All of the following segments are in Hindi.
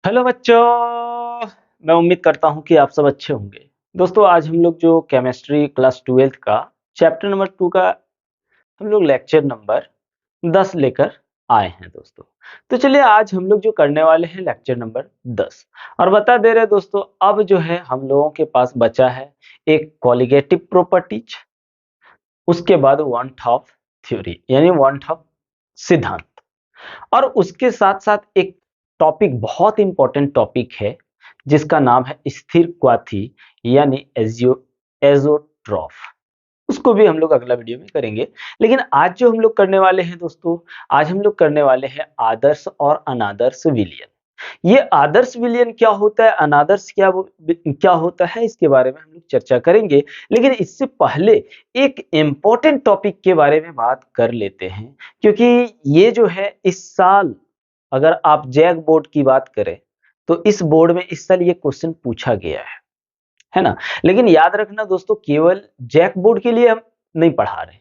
हेलो बच्चों, मैं उम्मीद करता हूँ कि आप सब अच्छे होंगे। दोस्तों, आज हम लोग जो केमिस्ट्री क्लास 12th का चैप्टर नंबर 2 का हम लोग लेक्चर नंबर 10 लेकर आए हैं दोस्तों। तो चलिए आज हम लोग जो करने वाले हैं लेक्चर नंबर 10 और बता दे रहे हैं दोस्तों, अब जो है हम लोगों के पास बचा है एक कॉलिगेटिव प्रॉपर्टीज, उसके बाद वांट ऑफ थ्योरी यानी वांट ऑफ सिद्धांत, और उसके साथ साथ एक टॉपिक बहुत इंपॉर्टेंट टॉपिक है जिसका नाम है स्थिर क्वाथी यानी एजोट्रॉफ। उसको भी हम लोग अगला वीडियो में करेंगे। लेकिन आज जो हम लोग करने वाले हैं दोस्तों, आज हम लोग करने वाले हैं आदर्श और अनादर्श विलयन। ये आदर्श विलयन क्या होता है, अनादर्श क्या होता है, इसके बारे में हम लोग चर्चा करेंगे। लेकिन इससे पहले एक इम्पोर्टेंट टॉपिक के बारे में बात कर लेते हैं, क्योंकि ये जो है इस साल अगर आप जैक बोर्ड की बात करें तो इस बोर्ड में इस साल ये क्वेश्चन पूछा गया है ना। लेकिन याद रखना दोस्तों, केवल जैक बोर्ड के लिए हम नहीं पढ़ा रहे,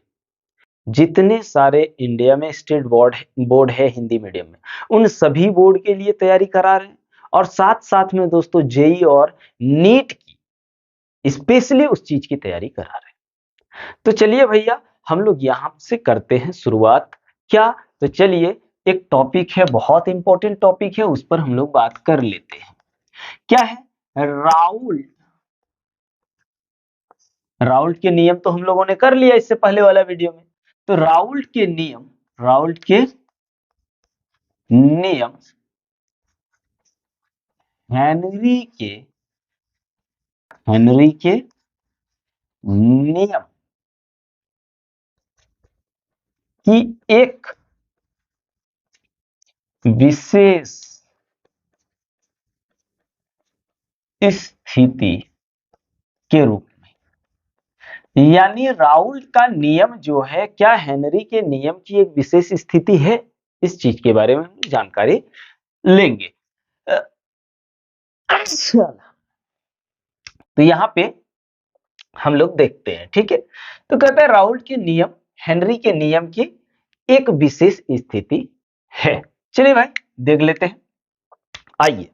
जितने सारे इंडिया में स्टेट बोर्ड है हिंदी मीडियम में, उन सभी बोर्ड के लिए तैयारी करा रहे हैं। और साथ साथ में दोस्तों जेई और नीट की स्पेशली उस चीज की तैयारी करा रहे हैं। तो चलिए भैया, हम लोग यहां से करते हैं शुरुआत। क्या? तो चलिए, एक टॉपिक है, बहुत इंपॉर्टेंट टॉपिक है, उस पर हम लोग बात कर लेते हैं। क्या है? राउल्ट राउल्ट के नियम तो हम लोगों ने कर लिया इससे पहले वाला वीडियो में। तो राउल्ट के नियम हेनरी के नियम की एक विशेष स्थिति के रूप में, यानी राउल्ट का नियम जो है, क्या हेनरी के नियम की एक विशेष स्थिति है, इस चीज के बारे में हम जानकारी लेंगे। अच्छा, तो यहाँ पे हम लोग देखते हैं, ठीक है। तो कहते हैं राउल्ट के नियम हेनरी के नियम की एक विशेष स्थिति है। चलिए भाई देख लेते हैं। आइए,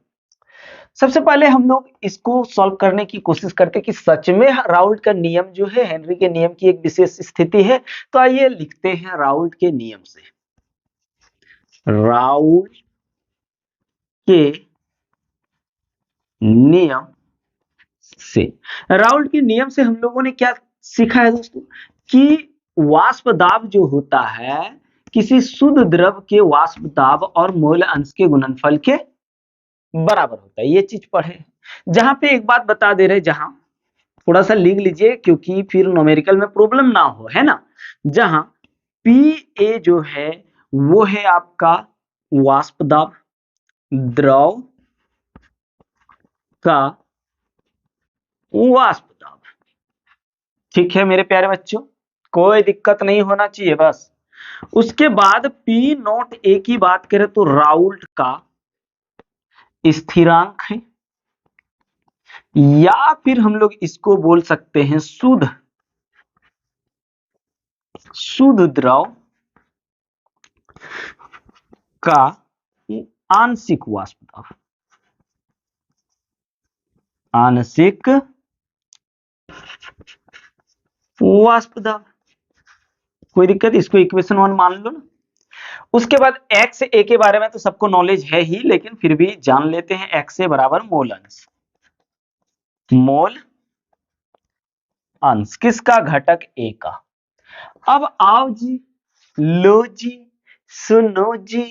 सबसे पहले हम लोग इसको सॉल्व करने की कोशिश करते हैं कि सच में राउल्ट का नियम जो है हेनरी के नियम की एक विशेष स्थिति है। तो आइए लिखते हैं राउल्ट के नियम से। राउल्ट के नियम से राउल्ट के नियम से हम लोगों ने क्या सीखा है दोस्तों, कि वाष्प दाब जो होता है किसी शुद्ध द्रव के वाष्प दाब और मोल अंश के गुणनफल के बराबर होता है। ये चीज पढ़े। जहां पे एक बात बता दे रहे, जहां थोड़ा सा लिख लीजिए क्योंकि फिर न्यूमेरिकल में प्रॉब्लम ना हो, है ना। जहां पी ए जो है वो है आपका वाष्प दाब, द्रव का वाष्प दाब। ठीक है मेरे प्यारे बच्चों, कोई दिक्कत नहीं होना चाहिए बस। उसके बाद पी नॉट ए की बात करें तो राउल्ट का स्थिरांक है, या फिर हम लोग इसको बोल सकते हैं शुद्ध द्रव का आंशिक वाष्प दाब। आंशिक वाष्प दाब, कोई दिक्कत? इसको इक्वेशन 1 मान लो ना। उसके बाद एक्स ए के बारे में तो सबको नॉलेज है ही, लेकिन फिर भी जान लेते हैं। एक्स ए बराबर मोल अंश, मोल अंश किसका? घटक ए का। अब आओ जी, लो जी, सुनो जी,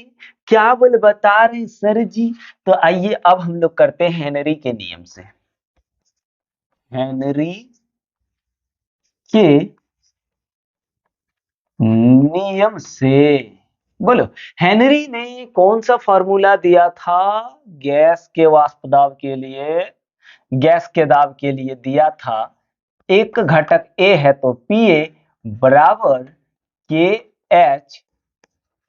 क्या बोल बता रहे सर जी। तो आइए अब हम लोग करते हैं हेनरी के नियम से। हेनरी के नियम से बोलो, हेनरी ने कौन सा फॉर्मूला दिया था गैस के वाष्प दाब के लिए? गैस के दाब के लिए दिया था, एक घटक ए है तो पी ए बराबर के एच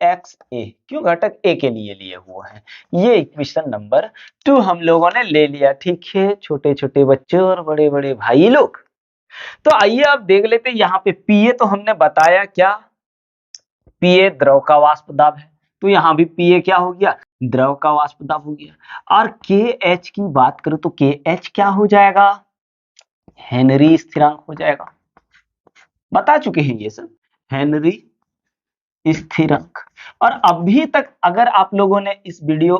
एक्स ए। क्यों? घटक ए के लिए हुआ है। ये इक्वेशन नंबर 2 हम लोगों ने ले लिया। ठीक है छोटे छोटे बच्चों और बड़े बड़े भाई लोग, तो आइए अब देख लेते हैं। यहाँ पे पीए तो हमने बताया, क्या? पीए द्रव का वाष्प दाब है, तो यहाँ भी PA क्या हो गया, द्रव का वाष्प दाब हो गया। और KH की बात करो तो KH क्या हो जाएगा, हेनरी स्थिरांक हो जाएगा। बता चुके हैं ये सब, हेनरी स्थिरांक। और अभी तक अगर आप लोगों ने इस वीडियो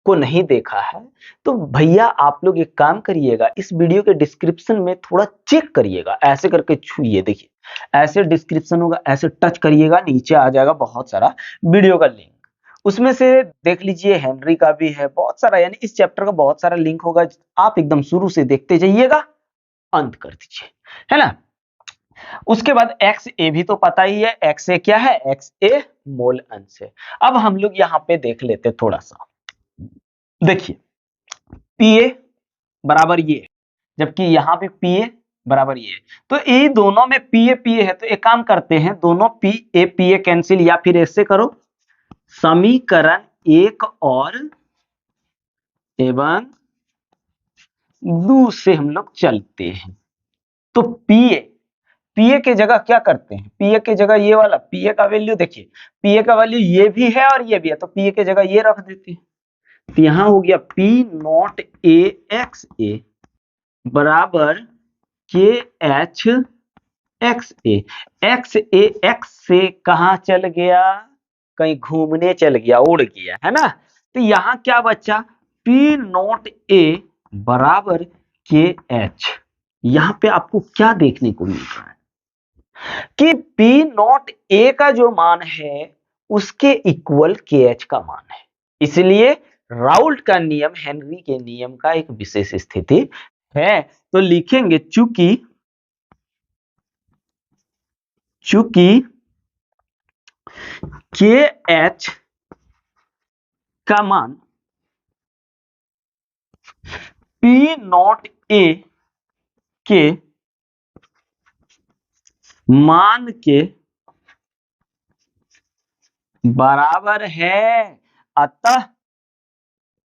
को नहीं देखा है तो भैया आप लोग एक काम करिएगा, इस वीडियो के डिस्क्रिप्शन में थोड़ा चेक करिएगा, ऐसे करके छूइए, देखिए ऐसे डिस्क्रिप्शन होगा, ऐसे टच करिएगा, नीचे आ जाएगा बहुत सारा वीडियो का लिंक, उसमें से देख लीजिए, हेनरी का भी है, बहुत सारा, यानी इस चैप्टर का बहुत सारा लिंक होगा, आप एकदम शुरू से देखते जाइएगा, अंत कर दीजिए, है ना। उसके बाद एक्स ए भी तो पता ही है, एक्स ए क्या है, एक्स ए मोल अंश है। अब हम लोग यहाँ पे देख लेते थोड़ा सा, देखिए पीए बराबर ये है, जबकि यहाँ पे पीए बराबर ये है, तो ये दोनों में पीए पीए है, तो एक काम करते हैं, दोनों पीए कैंसिल, या फिर ऐसे करो, समीकरण एक और एवं दो से हम लोग चलते हैं। तो पीए के जगह क्या करते हैं, पीए के जगह ये वाला पीए का वैल्यू देखिए, पीए का वैल्यू ये भी है और ये भी है, तो पीए के जगह ये रख देते हैं, तो यहां हो गया पी नॉट ए एक्स ए बराबर के एच एक्स ए। एक्स ए एक्स से कहां चल गया, कहीं घूमने चल गया, उड़ गया, है ना। तो यहां क्या बचा, पी नॉट ए बराबर के एच। यहां पे आपको क्या देखने को मिल रहा है कि पी नॉट ए का जो मान है उसके इक्वल के एच का मान है, इसलिए राउल्ट का नियम हेनरी के नियम का एक विशेष स्थिति है। तो लिखेंगे चूंकि के एच का मान पी नॉट ए के मान के बराबर है, अतः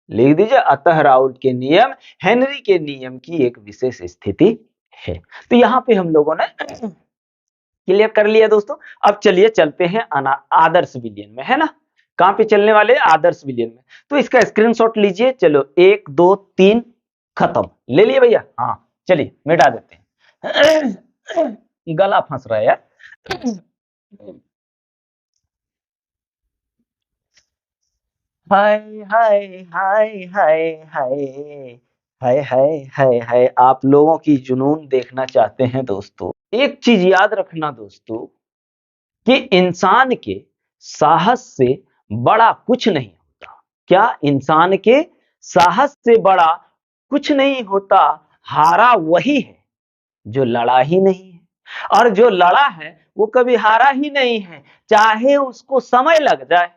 लिख दीजिए, अतः राउल्ट के नियम हेनरी के नियम की एक विशेष स्थिति है। तो यहां पे हम लोगों ने क्लियर कर लिया दोस्तों। अब चलिए चलते हैं आदर्श विलयन में, है ना। कहां पे चलने वाले, आदर्श विलयन में। तो इसका स्क्रीनशॉट लीजिए, चलो 1 2 3 खत्म, ले लिए भैया, हाँ चलिए मिटा देते हैं, गला फंस रहा है यार। हाय हाय हाय हाय हाय हाय हाय हाय हाय, आप लोगों की जुनून देखना चाहते हैं दोस्तों। एक चीज याद रखना दोस्तों कि इंसान के साहस से बड़ा कुछ नहीं होता। क्या, इंसान के साहस से बड़ा कुछ नहीं होता। हारा वही है जो लड़ा ही नहीं है, और जो लड़ा है वो कभी हारा ही नहीं है, चाहे उसको समय लग जाए,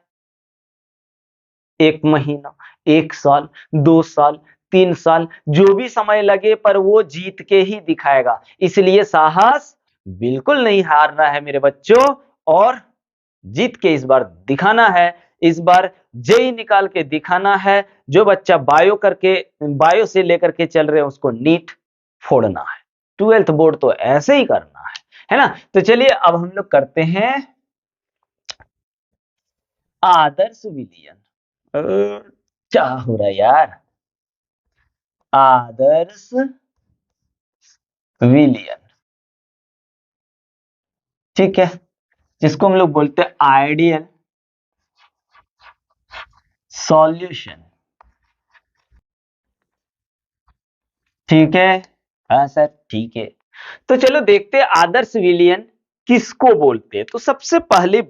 1 महीना, 1 साल, 2 साल, 3 साल, जो भी समय लगे, पर वो जीत के ही दिखाएगा। इसलिए साहस बिल्कुल नहीं हारना है मेरे बच्चों, और जीत के इस बार दिखाना है, इस बार जेई निकाल के दिखाना है। जो बच्चा बायो से लेकर के चल रहे हैं उसको नीट फोड़ना है, 12th बोर्ड तो ऐसे ही करना है ना। तो चलिए अब हम लोग करते हैं आदर्श विलयन। क्या हो रहा है यार, आदर्श विलयन, ठीक है, जिसको हम लोग बोलते हैं आइडियल सॉल्यूशन, ठीक है, हाँ सर ठीक है। तो चलो देखते हैं आदर्श विलयन किसको बोलते हैं। तो सबसे पहली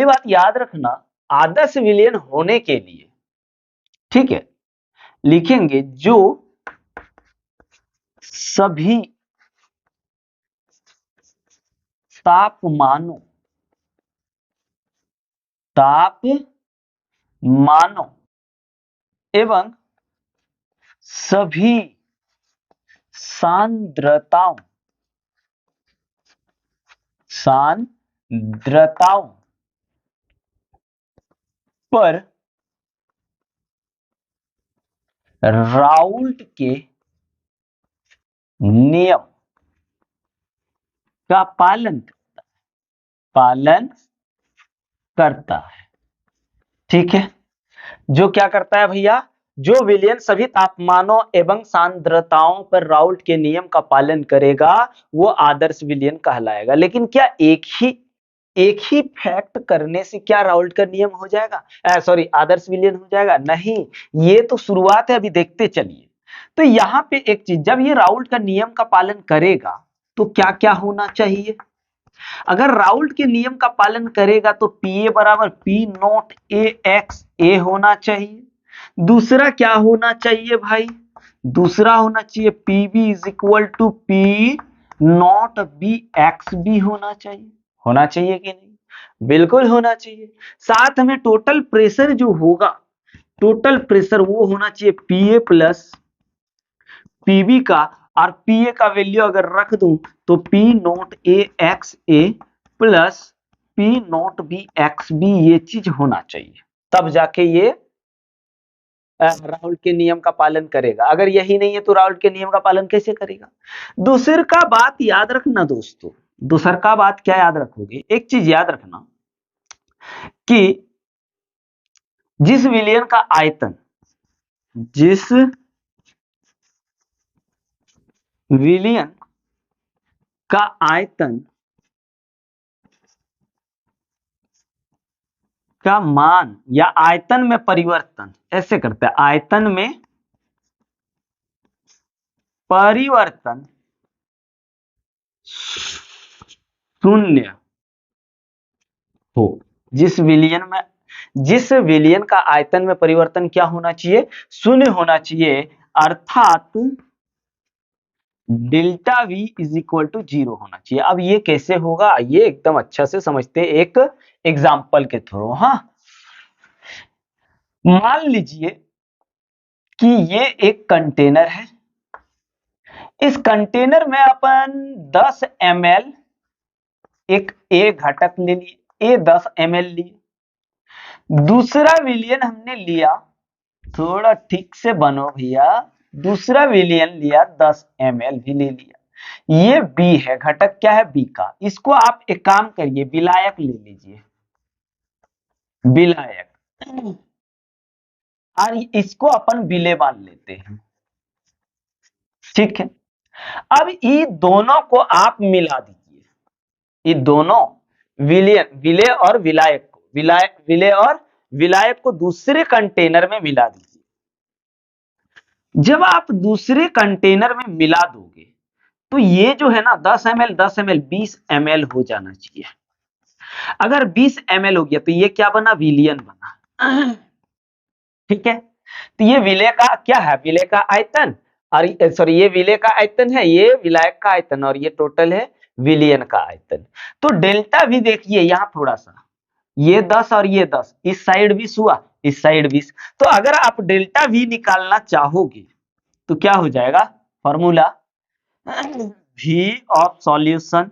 बात याद रखना, आदर्श विलयन होने के लिए, ठीक है, लिखेंगे जो सभी तापमानों एवं सभी सांद्रताओं पर राउल्ट के नियम का पालन करता है। ठीक है, जो क्या करता है भैया, जो विलयन सभी तापमानों एवं सांद्रताओं पर राउल्ट के नियम का पालन करेगा वो आदर्श विलयन कहलाएगा। लेकिन क्या एक ही फैक्ट करने से क्या राउल्ट का नियम हो जाएगा, सॉरी आदर्श विलयन हो जाएगा? नहीं, ये तो शुरुआत है, अभी देखते चलिए। तो यहाँ पे एक चीज, जब ये राउल्ट का नियम का पालन करेगा तो क्या क्या होना चाहिए? अगर राउल्ट के नियम का पालन करेगा तो पी ए बराबर पी नॉट ए एक्स ए होना चाहिए। दूसरा क्या होना चाहिए भाई? दूसरा होना चाहिए p b is equal to p naught B x b होना चाहिए। होना चाहिए कि नहीं? बिल्कुल होना चाहिए। साथ में टोटल प्रेशर जो होगा, टोटल प्रेशर वो होना चाहिए पी ए प्लस पीबी का, और पीए का वैल्यू अगर रख दूं तो पी नॉट ए एक्स ए plus P naught B x b, ये चीज होना चाहिए, तब जाके ये राहुल के नियम का पालन करेगा। अगर यही नहीं है तो राहुल के नियम का पालन कैसे करेगा? दूसर का बात याद रखना दोस्तों, दूसर का बात क्या याद रखोगे, एक चीज याद रखना कि जिस विलयन का आयतन, जिस विलयन का आयतन का मान या आयतन में परिवर्तन, ऐसे करते हैं, आयतन में परिवर्तन शून्य हो, जिस विलयन का आयतन में परिवर्तन क्या होना चाहिए? शून्य होना चाहिए, अर्थात delta v is equal to 0 होना चाहिए। अब ये कैसे होगा, ये एकदम अच्छा से समझते हैं एक एग्जाम्पल के थ्रू। हाँ, मान लीजिए कि ये एक कंटेनर है, इस कंटेनर में अपन 10 ml एक ए घटक ले लिए, ए 10 ml लिए। दूसरा विलयन हमने लिया, थोड़ा ठीक से बनो भैया, दूसरा विलयन लिया 10 ml भी ले लिया। ये बी है, घटक क्या है? बी का। इसको आप एक काम करिए, विलायक ले लीजिए, विलायक, और इसको अपन विले मान लेते हैं। ठीक है, अब ये दोनों को आप मिला दीजिए, ये दोनों विले और विलायक को, विले और विलायक को दूसरे कंटेनर में मिला दीजिए। जब आप दूसरे कंटेनर में मिला दोगे तो ये जो है ना 10 ml 10 ml 20 ml हो जाना चाहिए। अगर 20 ml हो गया तो ये क्या बना? विलयन बना। ठीक है, तो ये विलय का क्या है? विलय का आयतन, और सॉरी ये विलय का आयतन है, ये विलायक का आयतन, और ये टोटल है विलयन का आयतन। तो डेल्टा भी देखिए यहाँ थोड़ा सा, ये 10 और ये 10, इस साइड 20 हुआ, इस साइड 20। तो अगर आप डेल्टा भी निकालना चाहोगे तो क्या हो जाएगा? Formula V of solution,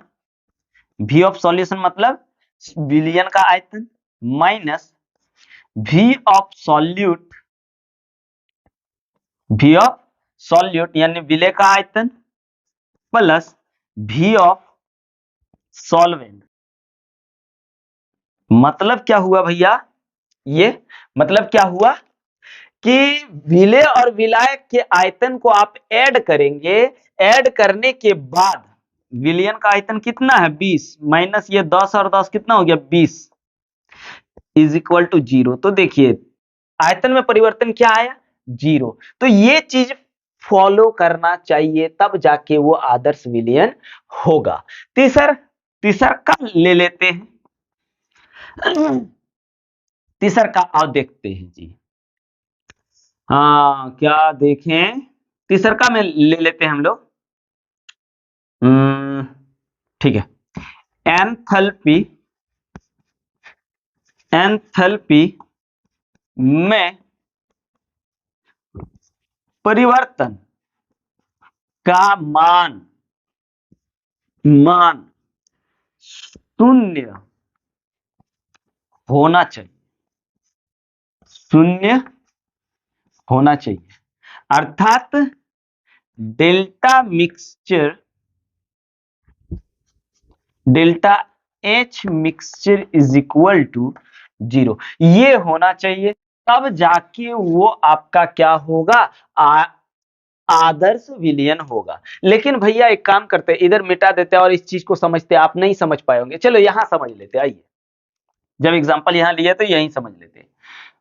V of solution मतलब विलयन का आयतन, minus V of solute, V of solute यानी विलय का आयतन, प्लस V ऑफ सॉल्वेंट। मतलब क्या हुआ भैया? ये मतलब क्या हुआ कि विलय और विलायक के आयतन को आप ऐड करेंगे, ऐड करने के बाद विलयन का आयतन कितना है? 20, माइनस ये 10 और 10 कितना हो गया? 20 इज इक्वल टू 0। तो देखिए आयतन में परिवर्तन क्या आया? 0। तो ये चीज फॉलो करना चाहिए, तब जाके वो आदर्श विलयन होगा। तीसर का ले लेते हैं, तीसर का आओ देखते हैं जी। हाँ, क्या देखें, तीसर का में ले लेते हैं हम लोग। ठीक है, एंथैल्पी, एंथैल्पी में परिवर्तन का मान शून्य होना चाहिए, शून्य होना चाहिए, अर्थात delta mixture, delta H mixture is equal to 0, ये होना चाहिए, तब जाके वो आपका क्या होगा, आदर्श विलयन होगा। लेकिन भैया एक काम करते हैं, इधर मिटा देते हैं और इस चीज को समझते हैं, आप नहीं समझ पाए होंगे, चलो यहां समझ लेते हैं, आइए जब एग्जांपल यहां लिया तो यहीं समझ लेते हैं।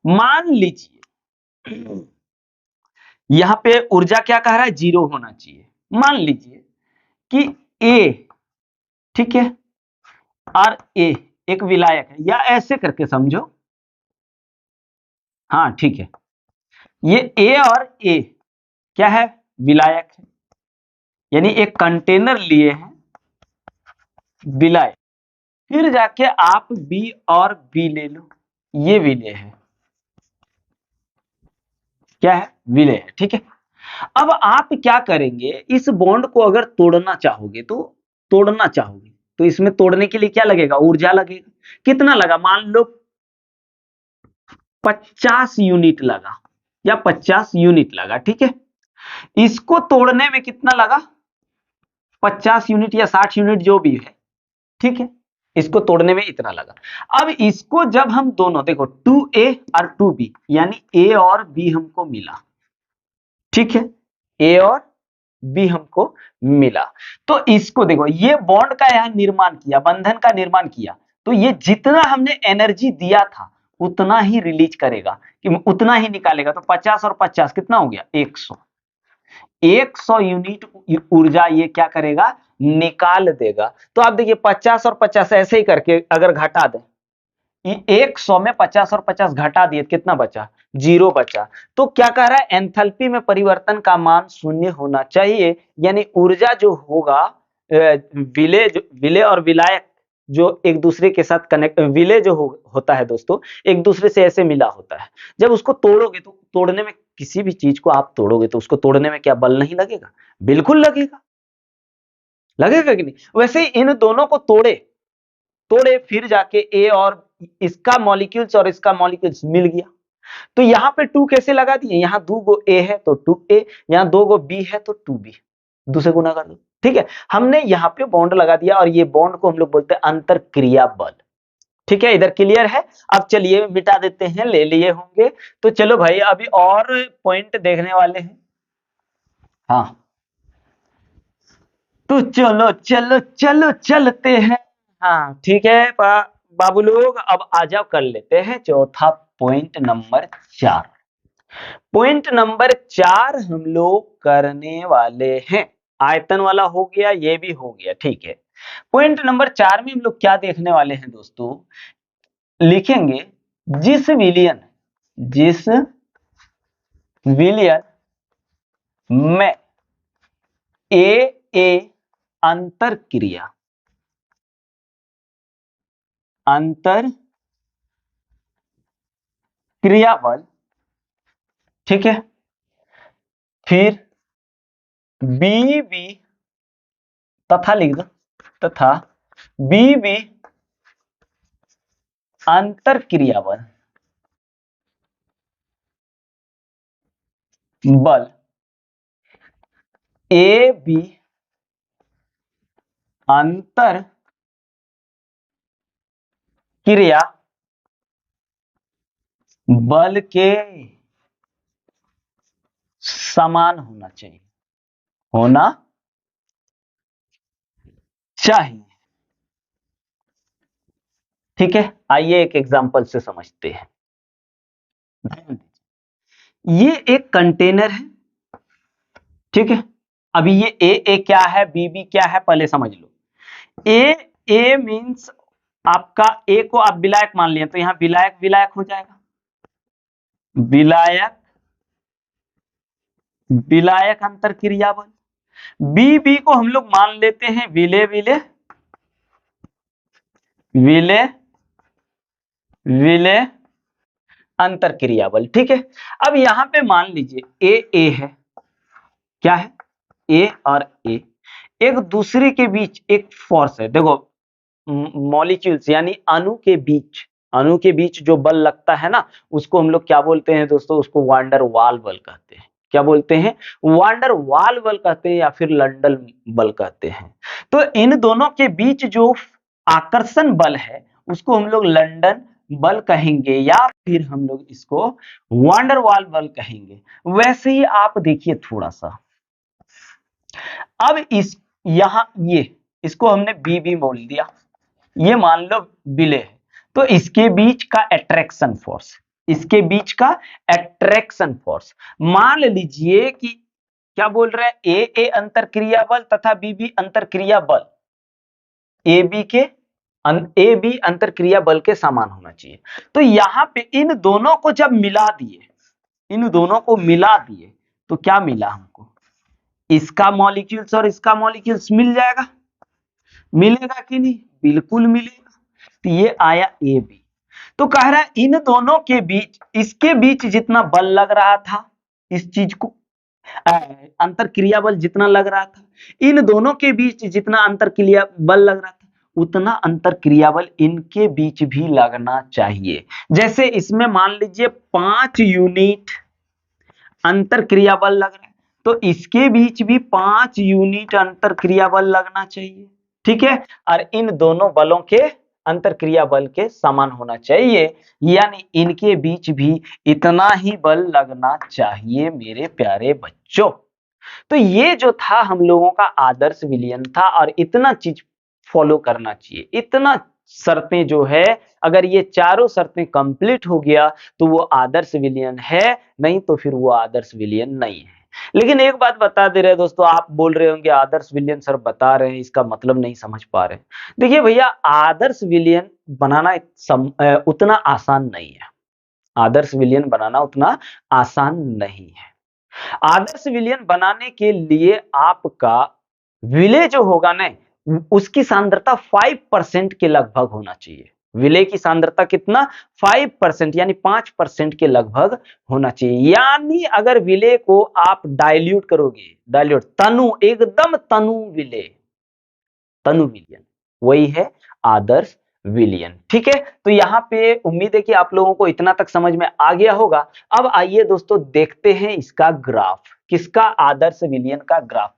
मान लीजिए यहां पे ऊर्जा क्या कह रहा है, 0 होना चाहिए। मान लीजिए कि ए, ठीक है, और ए एक विलायक है, या ऐसे करके समझो, हाँ ठीक है, ये ए और ए क्या है, विलायक है, यानी एक कंटेनर लिए हैं विलायक, फिर जाके आप बी और बी ले लो, ये विलेय है, क्या है, विलेय है, ठीक है। अब आप क्या करेंगे, इस बॉन्ड को अगर तोड़ना चाहोगे तो इसमें तोड़ने के लिए क्या लगेगा, ऊर्जा लगेगा। कितना लगा, मान लो 50 यूनिट लगा, या 50 यूनिट लगा, ठीक है। इसको तोड़ने में कितना लगा, 50 यूनिट या 60 यूनिट जो भी है, ठीक है, इसको तोड़ने में इतना लगा। अब इसको जब हम दोनों देखो 2A और 2B, यानी A और B हमको मिला, ठीक है, A और B हमको मिला, तो इसको देखो, ये बॉन्ड का यहां निर्माण किया, बंधन का निर्माण किया, तो ये जितना हमने एनर्जी दिया था उतना ही रिलीज करेगा, कि उतना ही निकालेगा। तो 50 और 50 कितना हो गया, 100, 100 यूनिट ऊर्जा ये क्या करेगा, निकाल देगा। तो आप देखिए 50 और 50 ऐसे ही करके अगर घटा दें, 100 में 50 और 50 घटा दिए, कितना बचा, 0 बचा। तो क्या कह रहा है, एंथैल्पी में परिवर्तन का मान 0 होना चाहिए, यानी ऊर्जा जो होगा, विलेय और विलायक जो एक दूसरे के साथ कनेक्ट, विलेय जो होता है दोस्तों, एक दूसरे से ऐसे मिला होता है, जब उसको तोड़ोगे तो तोड़ने में, किसी भी चीज को आप तोड़ोगे तो उसको तोड़ने में क्या बल नहीं लगेगा, बिल्कुल लगेगा, लगेगा कि नहीं। वैसे ही इन दोनों को तोड़े, फिर जाके ए और इसका मॉलिक्यूल्स और इसका मॉलिक्यूल्स मिल गया, तो यहां पे 2 कैसे लगा दिए, यहां 2 गो ए है तो 2A, यहां 2 गो बी है तो 2B, 2 से गुना कर दो, ठीक है। हमने यहां पे बॉन्ड लगा दिया, और ये बॉन्ड को हम लोग बोलते हैं अंतर क्रिया बल, ठीक है। इधर क्लियर है। अब चलिए मिटा देते हैं, ले लिए होंगे, तो चलो भाई अभी और पॉइंट देखने वाले हैं। हाँ, तो चलो चलो चलो चलते हैं। हाँ ठीक है, बाबू लोग अब आ जाओ, कर लेते हैं चौथा पॉइंट नंबर 4। पॉइंट नंबर 4 हम लोग करने वाले हैं, आयतन वाला हो गया, ये भी हो गया, ठीक है। पॉइंट नंबर 4 में हम लोग क्या देखने वाले हैं दोस्तों, लिखेंगे जिस विलियन में ए अंतर क्रिया बल, ठीक है, फिर बी तथा लिख दो, तथा बी अंतर क्रिया बल ए बी अंतर क्रिया बल के समान होना चाहिए, ठीक है। आइए एक एग्जांपल से समझते हैं। ये एक कंटेनर है, ठीक है। अभी ये ए क्या है, बी क्या है, पहले समझ लो। ए मींस आपका ए को आप विलायक मान लिया, तो यहां विलायक हो जाएगा, विलायक अंतर क्रिया बल। बी को हम लोग मान लेते हैं विलेय अंतर क्रिया बल, ठीक है। अब यहां पे मान लीजिए ए है, क्या है, ए और ए एक दूसरे के बीच एक फोर्स है, देखो मॉलिक्यूल्स यानी अणु के बीच जो बल लगता है ना, उसको हम लोग क्या बोलते हैं दोस्तों, उसको वांडर वाल बल कहते हैं। क्या बोलते हैं, वांडर वाल बल कहते हैं, या फिर लंडल बल कहते हैं। तो इन दोनों के बीच जो आकर्षण बल है उसको हम लोग लंदन बल कहेंगे या फिर हम लोग इसको वंडरवाल बल कहेंगे। वैसे ही आप देखिए थोड़ा सा, अब इस यहां ये इसको हमने बी भी बोल दिया, ये मान लो बिले है, तो इसके बीच का अट्रैक्शन फोर्स, इसके बीच का अट्रैक्शन फोर्स मान लीजिए कि क्या बोल रहे हैं, ए अंतरक्रिया बल तथा बी बी अंतरक्रिया बल, ए बी अंतरक्रिया बल के समान होना चाहिए। तो यहां पे इन दोनों को जब मिला दिए, इन दोनों को मिला दिए तो क्या मिला हमको, इसका मॉलिक्यूल्स और इसका मॉलिक्यूल्स मिल जाएगा, मिलेगा कि नहीं, बिल्कुल मिलेगा। तो ये आया ए बी। तो कह रहा है इन दोनों के बीच, इसके बीच जितना बल लग रहा था इस चीज को, अंतरक्रिया बल जितना लग रहा था, इन दोनों के बीच जितना अंतरक्रिया बल लग रहा था उतना अंतरक्रिया बल इनके बीच भी लगना चाहिए। जैसे इसमें मान लीजिए 5 यूनिट अंतरक्रिया बल लग रहा है, तो इसके बीच भी 5 यूनिट अंतरक्रिया बल लगना चाहिए, ठीक है। और इन दोनों बलों के अंतरक्रिया बल के समान होना चाहिए, यानी इनके बीच भी इतना ही बल लगना चाहिए मेरे प्यारे बच्चों। तो ये जो था हम लोगों का आदर्श विलयन था, और इतना चीज फॉलो करना चाहिए, इतना शर्तें जो है, अगर ये चारों शर्तें कंप्लीट हो गया तो वो आदर्श विलयन है, नहीं तो फिर वो आदर्श विलयन नहीं है। लेकिन एक बात बता दे रहे हैं दोस्तों, आप बोल रहे होंगे आदर्श विलयन सर बता रहे हैं, इसका मतलब नहीं समझ पा रहे हैं। देखिए भैया, आदर्श विलयन बनाना उतना आसान नहीं है, आदर्श विलयन बनाना उतना आसान नहीं है। आदर्श विलयन बनाने के लिए आपका विलय जो होगा ना, उसकी सांद्रता 5% के लगभग होना चाहिए। विलय की सांद्रता कितना, 5% यानी 5% के लगभग होना चाहिए। यानी अगर विलय को आप डाइल्यूट करोगे, डाइल्यूट तनु, एकदम तनु विलय, तनु विलयन, वही है आदर्श विलयन, ठीक है। तो यहाँ पे उम्मीद है कि आप लोगों को इतना तक समझ में आ गया होगा। अब आइए दोस्तों देखते हैं इसका ग्राफ, किसका, आदर्श विलयन का ग्राफ।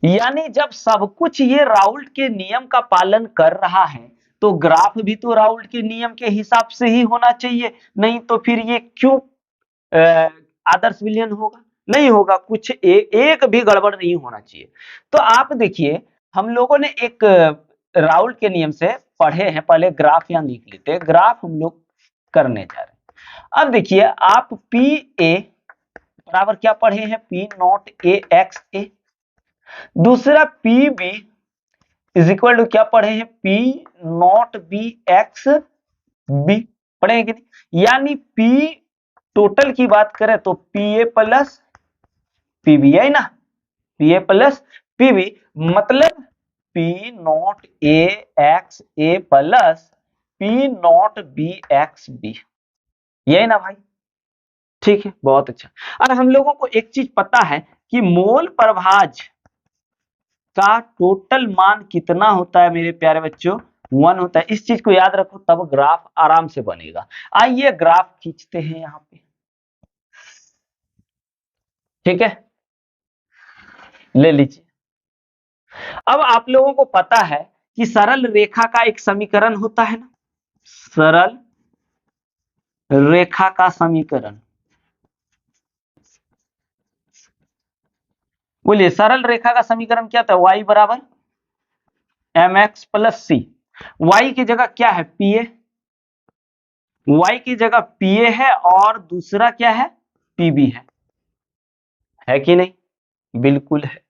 यानी जब सब कुछ ये राउल्ट के नियम का पालन कर रहा है तो ग्राफ भी तो राउल्ट के नियम के हिसाब से ही होना चाहिए, नहीं तो फिर ये क्यों आदर्श विलयन होगा, नहीं होगा, कुछ एक भी गड़बड़ नहीं होना चाहिए। तो आप देखिए, हम लोगों ने एक राउल्ट के नियम से पढ़े हैं, पहले ग्राफ यहां लिख लेते हैं, ग्राफ हम लोग करने जा रहे हैं। अब देखिए आप पी ए बराबर क्या पढ़े हैं, p naught A x a, दूसरा p b is equal to क्या पढ़े हैं, p naught B x b, पढ़े हैं कि नहीं। यानी पी टोटल की बात करें तो P A plus P B है ना, P A plus P B, मतलब पी नॉट ए एक्स ए plus P naught B x B, यही ना भाई, ठीक है, बहुत अच्छा। और हम लोगों को एक चीज पता है कि मोल प्रभाज का टोटल मान कितना होता है मेरे प्यारे बच्चों, 1 होता है। इस चीज को याद रखो, तब ग्राफ आराम से बनेगा। आइए ग्राफ खींचते हैं यहां पे, ठीक है, ले लीजिए। अब आप लोगों को पता है कि सरल रेखा का एक समीकरण होता है ना, सरल रेखा का समीकरण, बोलिए सरल रेखा का समीकरण क्या था, y बराबर mx प्लस सी, y की जगह क्या है, pa, y की जगह pa है और दूसरा क्या है, pb है कि नहीं, बिल्कुल है।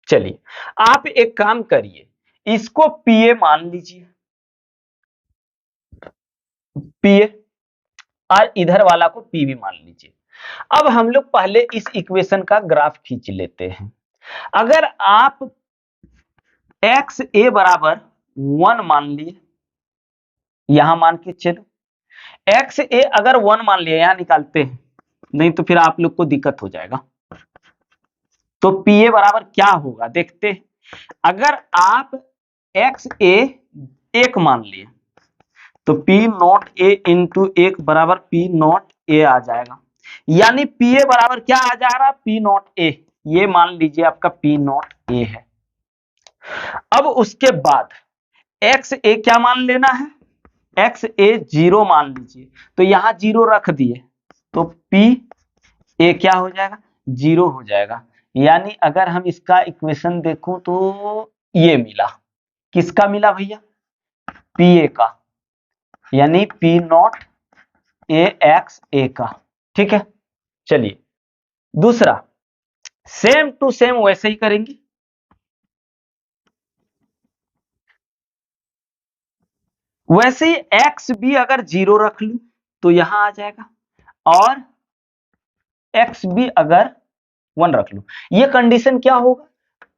चलिए आप एक काम करिए, इसको pa मान लीजिए, pa, और इधर वाला को pb मान लीजिए। अब हम लोग पहले इस इक्वेशन का ग्राफ खींच लेते हैं। अगर आप एक्स ए बराबर 1 मान लिए, यहां मान के चलो, एक्स ए अगर 1 मान लिया, यहां निकालते हैं, नहीं तो फिर आप लोग को दिक्कत हो जाएगा। तो पी ए बराबर क्या होगा देखते हैं। अगर आप एक्स ए 1 मान लिए तो पी नॉट ए इंटू 1 बराबर पी नॉट ए आ जाएगा, यानी पी ए बराबर क्या आ जा रहा है, पी नॉट ए, ये मान लीजिए आपका पी नॉट ए है। अब उसके बाद एक्स ए क्या मान लेना है, एक्स ए 0 मान लीजिए, तो यहां 0 रख दिए तो पी ए क्या हो जाएगा, 0 हो जाएगा। यानी अगर हम इसका इक्वेशन देखूं तो ये मिला, किसका मिला भैया, पी ए का, यानी पी नॉट ए एक्स ए का। ठीक है, चलिए दूसरा, सेम टू सेम वैसे ही करेंगे। वैसे ही एक्स बी अगर 0 रख लूं तो यहां आ जाएगा, और एक्स बी अगर 1 रख लूं, ये कंडीशन क्या होगा,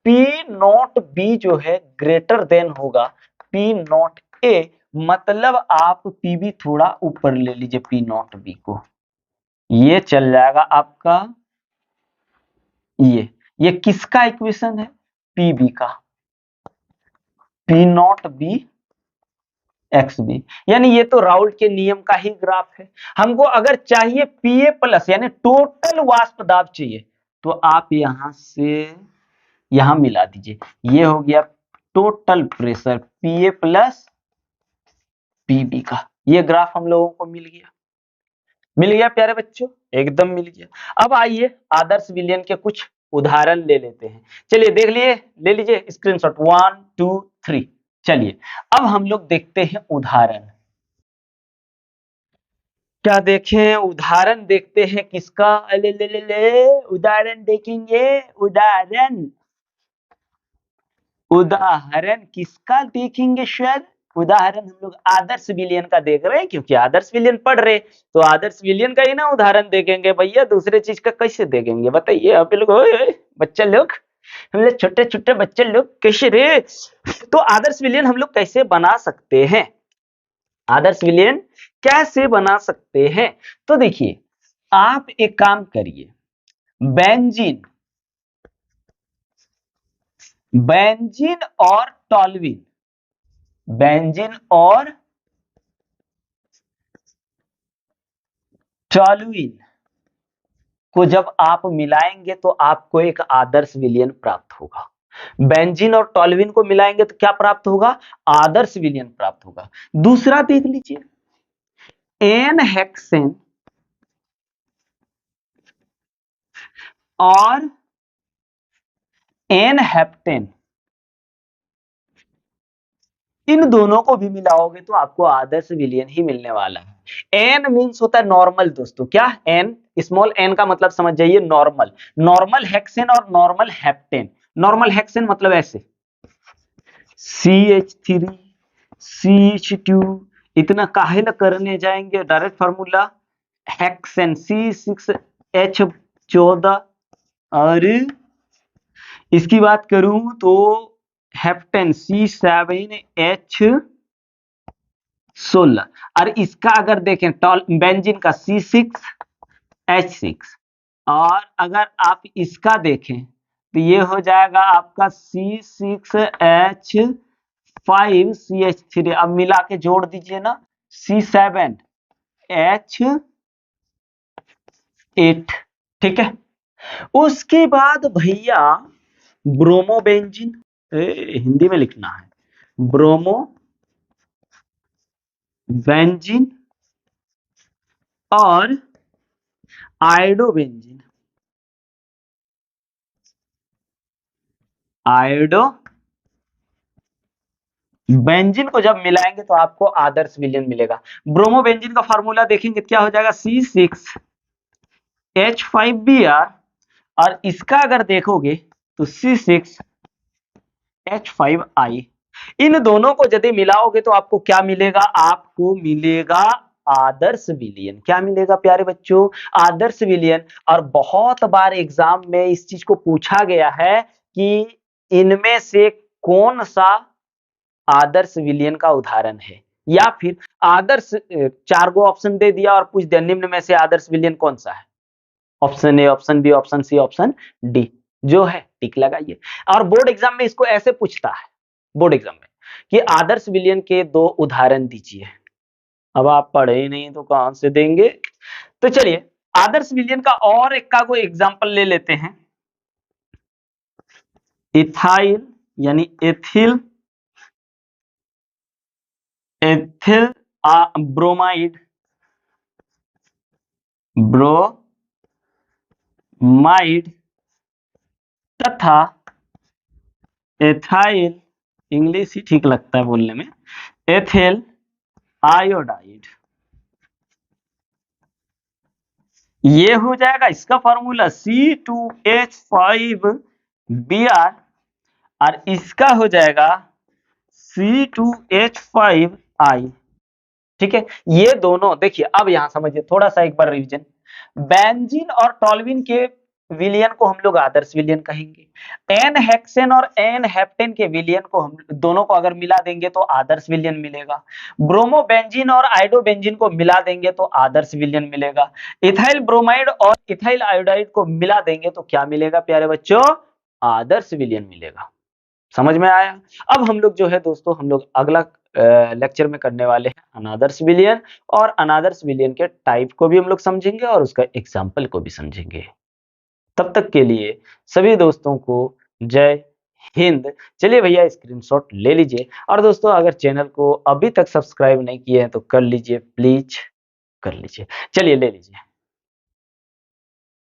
पी नॉट बी जो है ग्रेटर देन होगा पी नॉट ए, मतलब आप पी बी थोड़ा ऊपर ले लीजिए पी नॉट बी को, ये चल जाएगा आपका, ये किसका इक्वेशन है, पी बी का, p naught B x b, यानी ये तो राउल्ट के नियम का ही ग्राफ है। हमको अगर चाहिए पीए प्लस यानी टोटल वाष्प दाब चाहिए, तो आप यहां से यहां मिला दीजिए, ये हो गया टोटल प्रेशर पीए प्लस पीबी का, ये ग्राफ हम लोगों को मिल गया प्यारे बच्चों, एकदम मिल गया। अब आइए आदर्श विलयन के कुछ उदाहरण ले लेते हैं। चलिए देख लिए, ले लीजिए स्क्रीनशॉट 1 2 3। चलिए अब हम लोग देखते हैं उदाहरण, क्या देखें, उदाहरण देखते हैं किसका, ले उदाहरण देखेंगे, उदाहरण उदाहरण किसका देखेंगे सर, उदाहरण हम लोग आदर्श विलयन का देख रहे हैं, क्योंकि आदर्श विलयन पढ़ रहे, तो आदर्श विलयन का ही ना उदाहरण देखेंगे भैया, दूसरे चीज का कैसे देखेंगे बताइए आप लोग, ओए बच्चा लोग, हम लोग छोटे छोटे बच्चे लोग कैसे रे। तो आदर्श विलयन हम लोग कैसे बना सकते हैं, आदर्श विलयन कैसे बना सकते हैं, तो देखिए आप एक काम करिए, बेंजीन बेंजीन और टॉल्यूइन, बेंजीन और टॉल्यूइन को जब आप मिलाएंगे तो आपको एक आदर्श विलयन प्राप्त होगा। बेंजीन और टॉल्यूइन को मिलाएंगे तो क्या प्राप्त होगा, आदर्श विलयन प्राप्त होगा। दूसरा देख लीजिए, एन हेक्सेन और एन हेप्टेन, इन दोनों को भी मिलाओगे तो आपको आदर्श विलयन ही मिलने वाला है। एन मींस होता है नॉर्मल दोस्तों, क्या एन, स्मॉल एन का मतलब समझ जाइए नॉर्मल, नॉर्मल हेक्सेन और नॉर्मल हेप्टेन। नॉर्मल हेक्सेन मतलब ऐसे CH3 CH2, इतना काहे ना करने जाएंगे, डायरेक्ट फार्मूला हेक्सेन C6H14, और इसकी बात करूं तो हेप्टेन C7H16, और इसका अगर देखें बेंजीन का C6H6, और अगर आप इसका देखें तो ये हो जाएगा आपका C6H5CH3, अब मिला के जोड़ दीजिए ना, C7H8। ठीक है, उसके बाद भैया ब्रोमोबेंजीन, हिंदी में लिखना है, ब्रोमो बेंजीन और आयोडोबेंजीन, आयोडो बेंजीन को जब मिलाएंगे तो आपको आदर्श विलयन मिलेगा। ब्रोमोबेंजीन का फार्मूला देखेंगे क्या हो जाएगा, C6H5Br, और इसका अगर देखोगे तो C6H5I, इन दोनों को यदि मिलाओगे तो आपको क्या मिलेगा, आपको मिलेगा आदर्श विलयन। क्या मिलेगा प्यारे बच्चों, आदर्श विलयन। और बहुत बार एग्जाम में इस चीज को पूछा गया है कि इनमें से कौन सा आदर्श विलयन का उदाहरण है, या फिर आदर्श, चार गो ऑप्शन दे दिया और पूछ दिया निम्न में से आदर्श विलयन कौन सा है, option a, option b, option c, option d, जो है टिक लगाइए। और बोर्ड एग्जाम में इसको ऐसे पूछता है, बोर्ड एग्जाम में, कि आदर्श विलयन के दो उदाहरण दीजिए। अब आप पढ़े ही नहीं तो कहां से देंगे, तो चलिए आदर्श विलयन का और एक का कोई एग्जांपल ले लेते हैं, इथाइल यानी एथिल एथिल ब्रोमाइड, ब्रोमाइड तथा एथाइल, इंग्लिश ही ठीक लगता है बोलने में, एथिल आयोडाइड। ये हो जाएगा इसका फॉर्मूला C2H5Br, और इसका हो जाएगा C2H5I। ठीक है, ये दोनों देखिए, अब यहां समझिए थोड़ा सा एक बार रिवीजन। बेंजीन और टॉल्यूइन के विलियन को हम लोग आदर्श विलियन कहेंगे। एन हेक्सेन और एन हेप्टेन के विलियन को हम दोनों को अगर मिला देंगे तो आदर्श विलियन मिलेगा। ब्रोमोबेंजीन और आयोडोबेंजीन को मिला देंगे तो आदर्श विलियन मिलेगा। इथाइल ब्रोमाइड और इथाइल आयोडाइड को मिला देंगे तो क्या मिलेगा प्यारे बच्चों? आदर्श विलियन मिलेगा। समझ में आया? अब हम लोग जो है दोस्तों, हम लोग अगला लेक्चर में करने वाले हैं अनादर्श विलियन, और अनादर्श विलियन के टाइप को भी हम लोग समझेंगे और उसका एग्जाम्पल को भी समझेंगे। तब तक के लिए सभी दोस्तों को जय हिंद। चलिए भैया स्क्रीनशॉट ले लीजिए, और दोस्तों अगर चैनल को अभी तक सब्सक्राइब नहीं किए हैं तो कर लीजिए, प्लीज कर लीजिए। चलिए ले लीजिए।